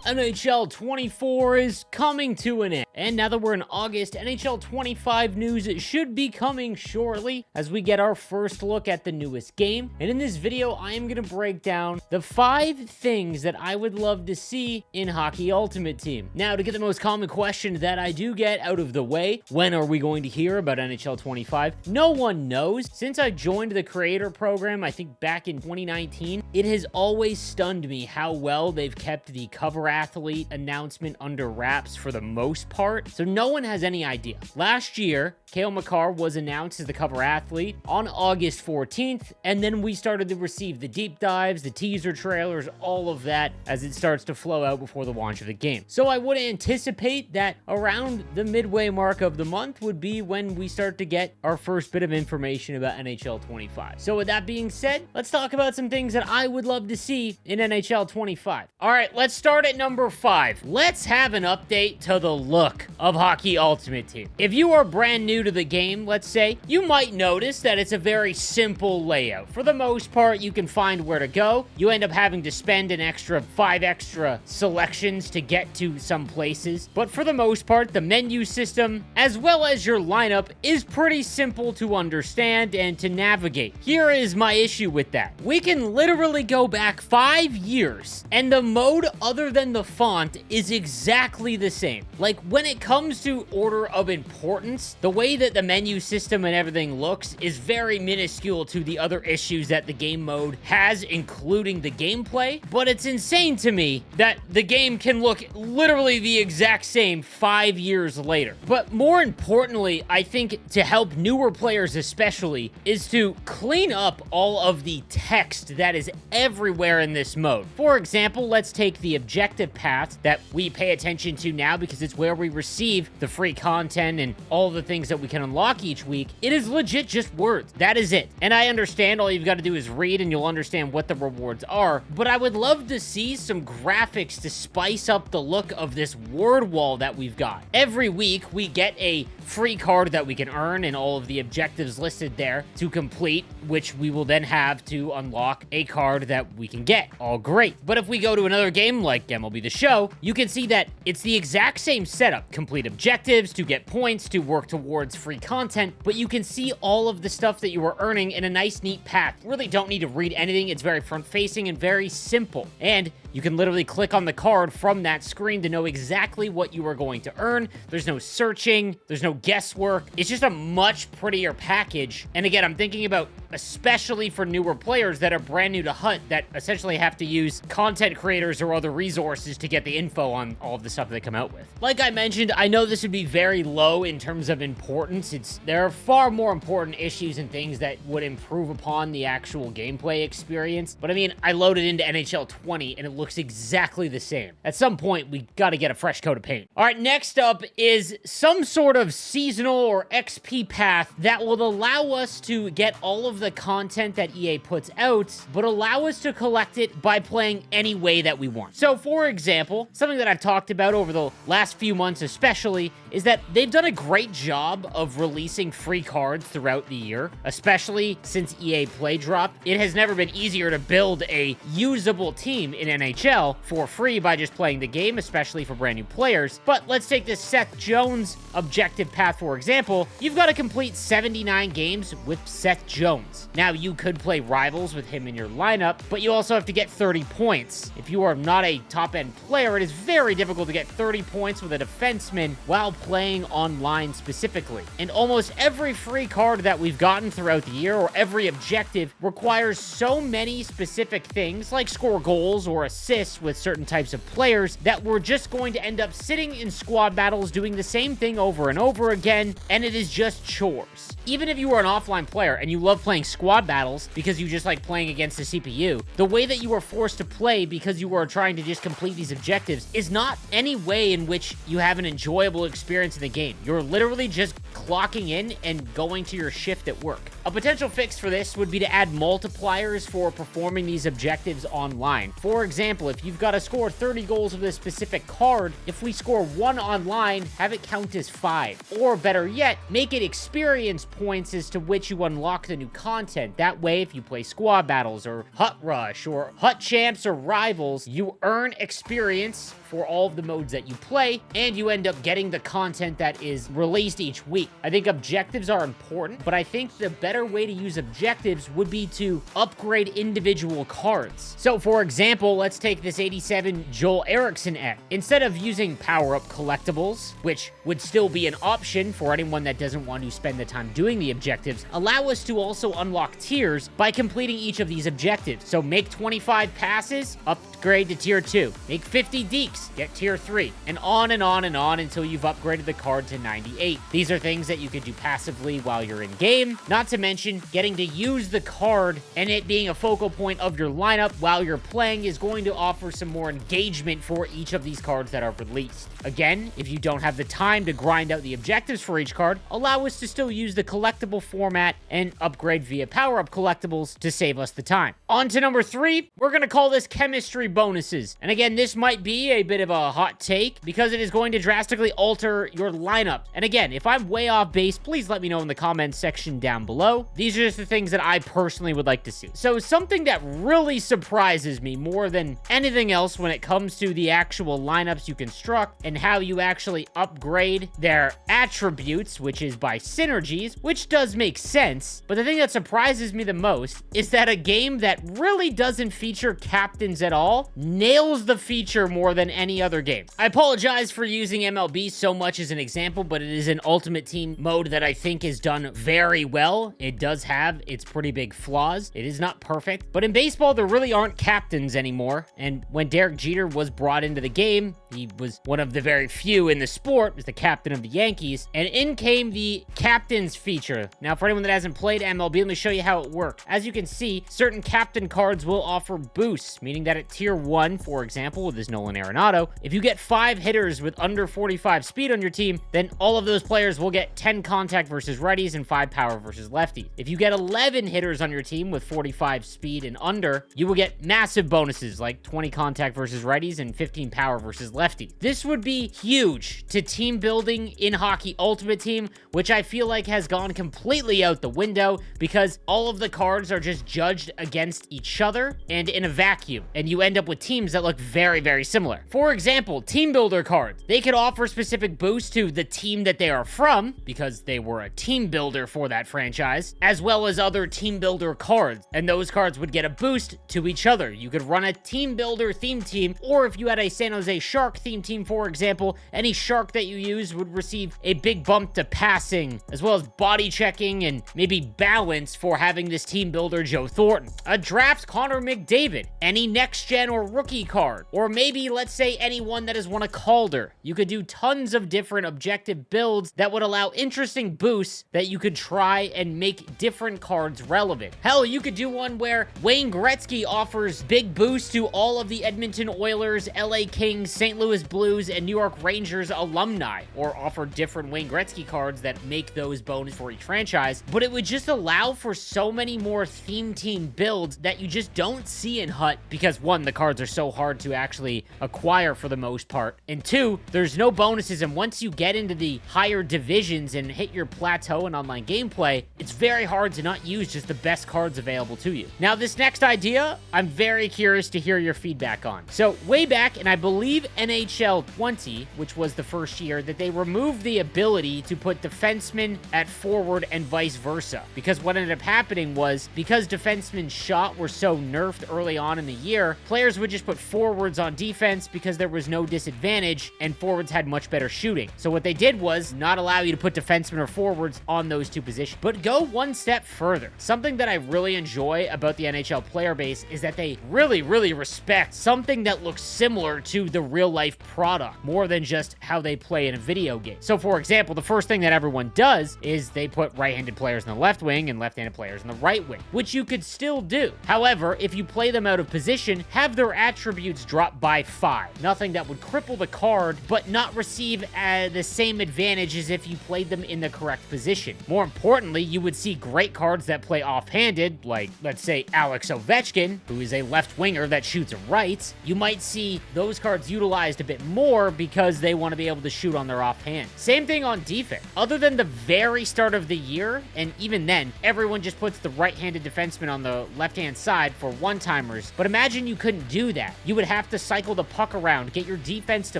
NHL 24 is coming to an end. And now that we're in August, NHL 25 news should be coming shortly as we get our first look at the newest game. And in this video, I am going to break down the 5 things that I would love to see in Hockey Ultimate Team. Now, to get the most common question that I do get out of the way, when are we going to hear about NHL 25? No one knows. Since I joined the creator program, I think back in 2019, it has always stunned me how well they've kept the cover athlete announcement under wraps for the most part, so no one has any idea. Last year, Cale Makar was announced as the cover athlete on August 14th, and then we started to receive the deep dives, the teaser trailers, all of that as it starts to flow out before the launch of the game. So I would anticipate that around the midway mark of the month would be when we start to get our first bit of information about NHL 25. So with that being said, let's talk about some things that I would love to see in NHL 25. All right, let's start at number 5. Let's have an update to the look of Hockey Ultimate Team. If you are brand new to the game, let's say, you might notice that it's a very simple layout. For the most part, you can find where to go. You end up having to spend an extra 5 extra selections to get to some places. But for the most part, the menu system, as well as your lineup, is pretty simple to understand and to navigate. Here is my issue with that. We can literally go back 5 years, and the mode other than the font is exactly the same. Like, when it comes to order of importance, the way that the menu system and everything looks is very minuscule to the other issues that the game mode has, including the gameplay. But it's insane to me that the game can look literally the exact same 5 years later. But more importantly, I think to help newer players especially, is to clean up all of the text that is everywhere in this mode. For example, let's take the objective path that we pay attention to now because it's where we receive the free content and all the things that we can unlock each week. It is legit just words. That is it. And I understand all you've got to do is read and you'll understand what the rewards are, but I would love to see some graphics to spice up the look of this word wall that we've got. Every week, we get a free card that we can earn and all of the objectives listed there to complete, which we will then have to unlock a card that we can get. All great. But if we go to another game like MLB The Show, you can see that it's the exact same setup. Complete objectives to get points to work towards free content, but you can see all of the stuff that you are earning in a nice, neat path. You really don't need to read anything. It's very front-facing and very simple. And you can literally click on the card from that screen to know exactly what you are going to earn. There's no searching. There's no guesswork. It's just a much prettier package. And again, I'm thinking about especially for newer players that are brand new to Hut that essentially have to use content creators or other resources to get the info on all of the stuff they come out with. Like I mentioned, I know this would be very low in terms of importance. There are far more important issues and things that would improve upon the actual gameplay experience. But I mean, I loaded into NHL 20 and it looks exactly the same. At some point, we got to get a fresh coat of paint. All right, next up is some sort of seasonal or XP path that will allow us to get all of the content that EA puts out, but allow us to collect it by playing any way that we want. So, for example, something that I've talked about over the last few months especially is that they've done a great job of releasing free cards throughout the year, especially since EA Play dropped. It has never been easier to build a usable team in NHL for free by just playing the game, especially for brand new players. But let's take this Seth Jones objective path, for example. You've got to complete 79 games with Seth Jones. Now, you could play rivals with him in your lineup, but you also have to get 30 points. If you are not a top-end player, it is very difficult to get 30 points with a defenseman while playing online specifically. And almost every free card that we've gotten throughout the year, or every objective, requires so many specific things, like score goals or assists with certain types of players, that we're just going to end up sitting in squad battles doing the same thing over and over again, and it is just chores. Even if you are an offline player and you love playing squad battles because you just like playing against the CPU, the way that you are forced to play because you are trying to just complete these objectives is not any way in which you have an enjoyable experience in the game. You're literally just clocking in and going to your shift at work. A potential fix for this would be to add multipliers for performing these objectives online. For example, if you've got to score 30 goals with a specific card, if we score 1 online, have it count as 5. or better yet, make it experience points as to which you unlock the new content. That way, if you play squad battles or Hut Rush or Hut Champs or Rivals, you earn experience for all of the modes that you play, and you end up getting the content that is released each week. I think objectives are important, but I think the better way to use objectives would be to upgrade individual cards. So for example, let's take this 87 Joel Eriksson egg. Instead of using power-up collectibles, which would still be an option for anyone that doesn't want to spend the time doing the objectives, allow us to also unlock tiers by completing each of these objectives. So make 25 passes, upgrade to tier 2. Make 50 deeks, get tier 3, and on and on and on until you've upgraded the card to 98. These are things that you could do passively while you're in game, not to mention getting to use the card and it being a focal point of your lineup while you're playing is going to offer some more engagement for each of these cards that are released. Again, if you don't have the time to grind out the objectives for each card, allow us to still use the collectible format and upgrade via power-up collectibles to save us the time. On to number 3, we're going to call this chemistry bonuses. And again, this might be a bit of a hot take because it is going to drastically alter your lineup. And again, if I'm way off base, please let me know in the comments section down below. These are just the things that I personally would like to see. So something that really surprises me more than anything else when it comes to the actual lineups you construct and how you actually upgrade their attributes, which is by synergies, which does make sense. But the thing that surprises me the most is that a game that really doesn't feature captains at all nails the feature more than any other game. I apologize for using MLB so much as an example, but it is an ultimate team mode that I think is done very well. It does have its pretty big flaws. It is not perfect, but in baseball, there really aren't captains anymore. And when Derek Jeter was brought into the game, he was one of the very few in the sport, was the captain of the Yankees, and in came the captains feature. Now, for anyone that hasn't played MLB, let me show you how it works. As you can see, certain captain cards will offer boosts, meaning that at tier 1, for example, with this Nolan Arenado, if you get 5 hitters with under 45 speed on your team, then all of those players will get 10 contact versus righties and 5 power versus lefties. If you get 11 hitters on your team with 45 speed and under, you will get massive bonuses like 20 contact versus righties and 15 power versus lefties. This would be huge to team building in Hockey Ultimate Team, which I feel like has gone completely out the window because all of the cards are just judged against each other and in a vacuum, and you end up with teams that look very, very similar. For example, team builder cards. They could offer specific boosts to the team that they are from because they were a team builder for that franchise, as well as other team builder cards, and those cards would get a boost to each other. You could run a team builder theme team, or if you had a San Jose Shark theme team, for example, any shark that you use would receive a big bump to passing, as well as body checking and maybe balance for having this team builder Joe Thornton. A draft Connor McDavid, any next gen or rookie card, or maybe let's say anyone that has won a Calder. You could do tons of different objective builds that would allow interesting boosts that you could try and make different cards relevant. Hell, you could do one where Wayne Gretzky offers big boosts to all of the Edmonton Oilers, LA Kings, St. Louis Blues, and New York Rangers alumni, or offer different Wayne Gretzky cards that make those bonus for each franchise. But it would just allow for so many more theme team builds that you just don't see in Hut because 1, the cards are so hard to actually acquire for the most part, and 2, there's no bonuses, and once you get into the higher divisions and hit your plateau in online gameplay, it's very hard to not use just the best cards available to you. Now, this next idea, I'm very curious to hear your feedback on. So, way back, and I believe NHL 20, which was the first year, that they removed the ability to put defensemen at forward and vice versa. Because what ended up happening was, because defensemen's shot were so nerfed early on in the year, players would just put forwards on defense because there was no disadvantage, and forwards had much better shooting. So what they did was not allow you to put defensemen or forwards on those two positions, but go one step further. Something that I really enjoy about the NHL player base is that they really, really respect something that looks similar to the real life product, more than just how they play in a video game. So for example, the first thing that everyone does is they put right-handed players in the left wing and left-handed players in the right wing, which you could still do. However, if you play them out of position, have their attributes drop by 5. Nothing that would cripple the card, but not receive the same advantage as if you played them in the correct position. More importantly, you would see great cards that play off-handed, like, let's say, Alex Ovechkin, who is a left winger that shoots right. You might see those cards utilized a bit more because they want to be able to shoot on their offhand. Same Same thing on defense. Other than the very start of the year, and even then, everyone just puts the right-handed defenseman on the left-hand side for one-timers. But imagine you couldn't do that. You would have to cycle the puck around, get your defense to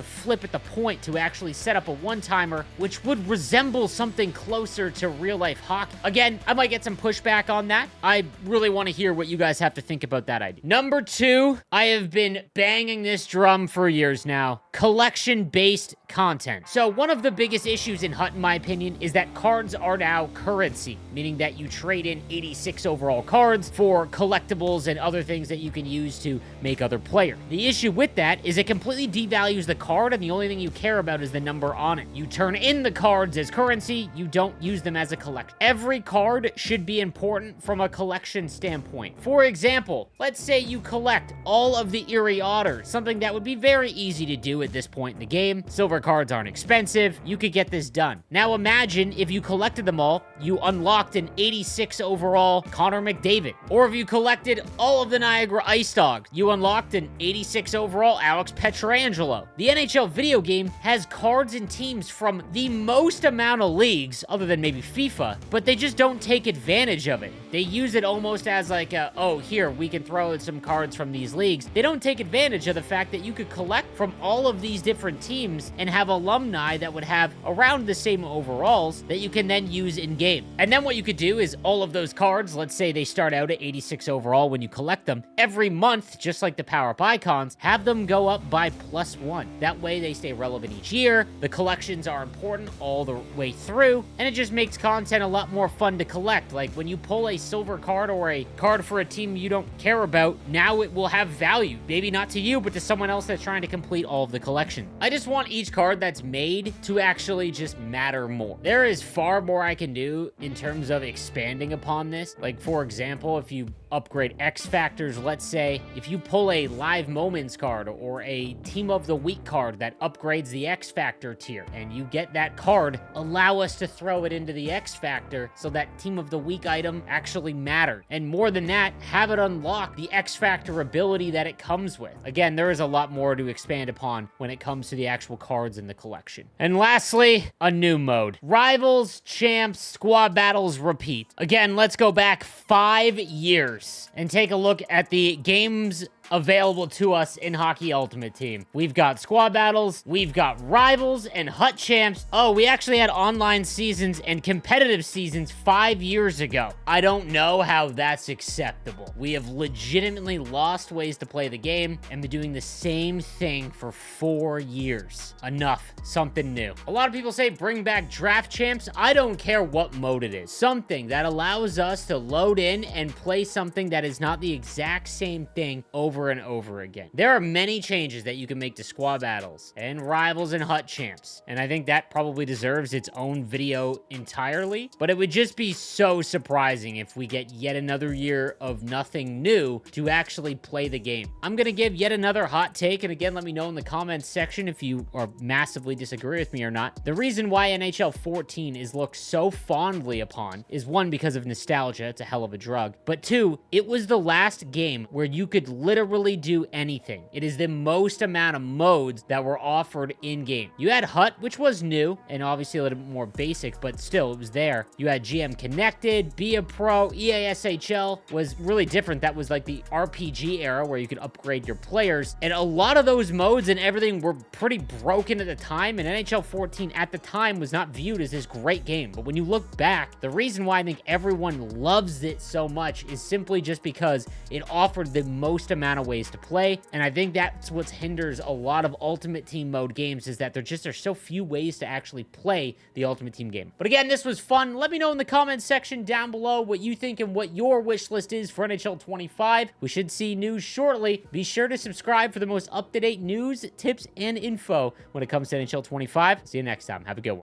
flip at the point to actually set up a one-timer, which would resemble something closer to real-life hockey. Again, I might get some pushback on that. I really want to hear what you guys have to think about that idea. Number 2, I have been banging this drum for years now. Collection-based content. So one of the biggest issues in Hut, in my opinion, is that cards are now currency, meaning that you trade in 86 overall cards for collectibles and other things that you can use to make other players. The issue with that is it completely devalues the card, and the only thing you care about is the number on it. You turn in the cards as currency, you don't use them as a collection. Every card should be important from a collection standpoint. For example, let's say you collect all of the Erie Otters, something that would be very easy to do at this point in the game. Silver cards aren't expensive. You could get this done. Now imagine if you collected them all, you unlocked an 86 overall Connor McDavid. Or if you collected all of the Niagara Ice Dogs, you unlocked an 86 overall Alex Pietrangelo. The NHL video game has cards and teams from the most amount of leagues, other than maybe FIFA, but they just don't take advantage of it. They use it almost as like a, oh, here, we can throw in some cards from these leagues. They don't take advantage of the fact that you could collect from all of these different teams and have alumni that would have around the same overalls that you can then use in game. And then what you could do is all of those cards, let's say they start out at 86 overall when you collect them, every month, just like the power-up icons, have them go up by +1. That way they stay relevant each year, the collections are important all the way through, and it just makes content a lot more fun to collect. Like when you pull a silver card or a card for a team you don't care about, now it will have value. Maybe not to you, but to someone else that's trying to complete all of the collection. I just want each card that's made to actually just matter more. There is far more I can do in terms of expanding upon this. Like, for example, if you upgrade X factors, let's say, if you pull a live moments card or a team of the week card that upgrades the X factor tier, and you get that card, allow us to throw it into the X factor so that team of the week item actually matters. And more than that, have it unlock the X factor ability that it comes with. Again, there is a lot more to expand upon when it comes to the actual cards in the collection. And lastly, a new mode. Rivals, champs, squad battles, repeat. Again, let's go back 5 years and take a look at the games available to us in Hockey Ultimate Team. We've got squad battles, we've got rivals and Hut champs. Oh, we actually had online seasons and competitive seasons 5 years ago. I don't know how that's acceptable. We have legitimately lost ways to play the game and been doing the same thing for 4 years. Enough. Something new. A lot of people say bring back draft champs. I don't care what mode it is. Something that allows us to load in and play something that is not the exact same thing over and over again. There are many changes that you can make to squad battles and rivals and Hut champs, and I think that probably deserves its own video entirely, but it would just be so surprising if we get yet another year of nothing new to actually play the game. I'm gonna give yet another hot take, and again, let me know in the comments section if you are massively disagree with me or not. The reason why NHL 14 is looked so fondly upon is, one, because of nostalgia, it's a hell of a drug, but two, it was the last game where you could literally do anything. It is the most amount of modes that were offered in-game. You had Hut, which was new, and obviously a little bit more basic, but still, it was there. You had GM Connected, Be a Pro, EASHL was really different. That was like the RPG era where you could upgrade your players, and a lot of those modes and everything were pretty broken at the time, and NHL 14 at the time was not viewed as this great game. But when you look back, the reason why I think everyone loves it so much is simply just because it offered the most amount of ways to play, and I think that's what hinders a lot of Ultimate Team mode games, is that there's so few ways to actually play the Ultimate Team game. But again, this was fun. Let me know in the comments section down below what you think and what your wish list is for NHL 25. We should see news shortly. Be sure to subscribe for the most up-to-date news, tips, and info when it comes to NHL 25. See you next time. Have a good one.